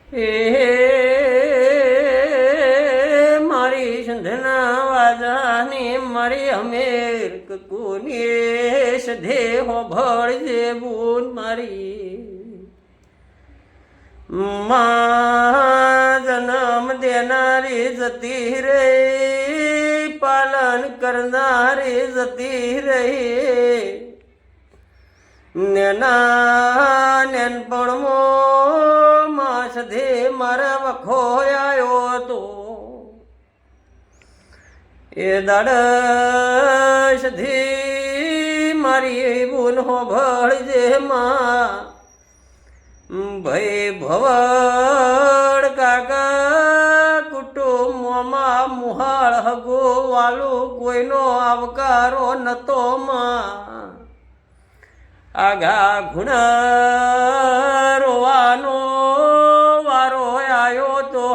એ મારી સંધના વાજાની મારી અમેર કોની સધે હોભળજે બૂન મારી માં જન્મ દેનારી જતી રહી પાલન કરનારી જતી રહી નેના નેનપણમાં માં સધે મારા વખો આવ્યો તો એ દાડ સધી મારી બૂન હોભળજે માં ભાઈ ભવડ કાકા કુટુંબમાં મુહાળ હગો વાલું કોઈનો આવકારો નતો માં આગા ગુણ રોવાનો વારો આવ્યો તો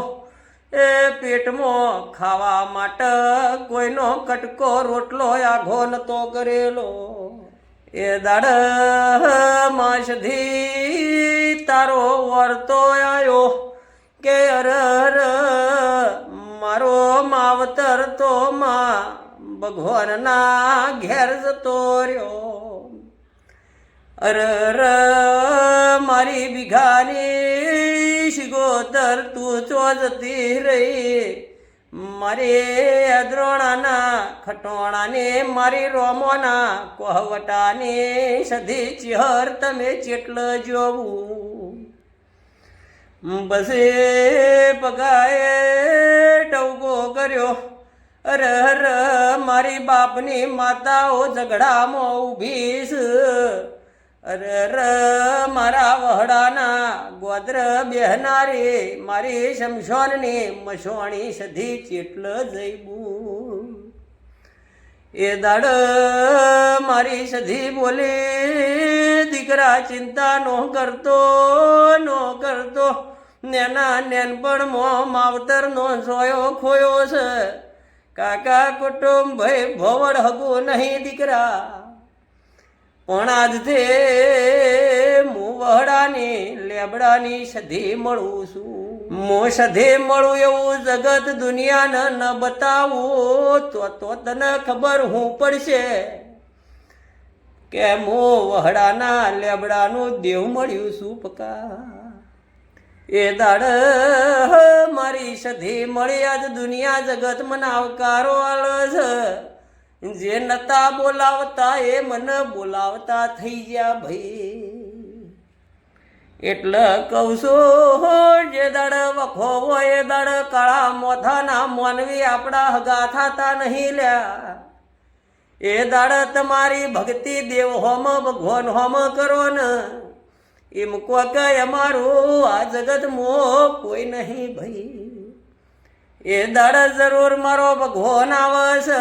એ પેટમાં ખાવા માટે કોઈનો કટકો રોટલો આઘો નતો કરેલો એ દાડ માસધી તારો વર્તો આવ્યો કે અરર મારો માવતર તો માં ભગવાનના ઘેર જતો રહ્યો અરર મારી બીઘાની શિગોતર તું ચો જતી રહી મારે અદ્રોણાના ખટોણાને મારી રોમોના કોહવટાને સધી ચિહર તમે ચેટલ જોવું બસે પગાએ ટવકો કર્યો અરર મારી બાપની માતાઓ ઝઘડામાં ઊભી છે અરર મારા વહડાના ગોત્ર બેહનારી મારી શમશોનની મસોણી સધી ચેટલ જઈબું એ દાડ મારી સધી બોલે દીકરા ચિંતા નો કરતો નેના નેનપણમાં માવતરનો સોયો ખોયો છે કાકા કુટુંબ ભાઈ ભવડ હગો નહીં દીકરા પણ આજ તે હું વહડાની લેબડાની સધી મળું છું હું સધી મળું એવું જગત દુનિયાને ન બતાવું તો તને ખબર હું પડશે કે હું વહડાના લેબડાનું દેવ મળ્યું છું પકા એ દાડ મારી સધી મળી આજ દુનિયા જગત મને આવકારો આલે છે જે નતા બોલાવતા એ મને બોલાવતા થઈ ગયા ભાઈ એટલે કહું છું જે દાડ વખો હોય એ દાડ કાળા મોથાના મોનવી આપણા હગા થાતા નહીં લ્યા એ દાડ તમારી ભક્તિ દેવ હોમ ભગવાન હોમ કરો ને એમ કોક અમારું આ જગત મો કોઈ નહીં ભાઈ એ દાડા જરૂર મારો ભગવાન આવશે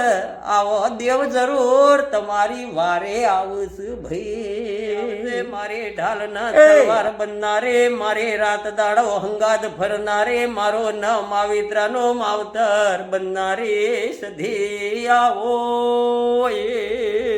આવો દેવ જરૂર તમારી વારે આવશે ભાઈ મારે ઢાલના તલવાર બનનારે મારે રાત દાડો હંગાદ ફરનારે મારો ન માવિત્રાનો માવતર બનનારે સધી આવો એ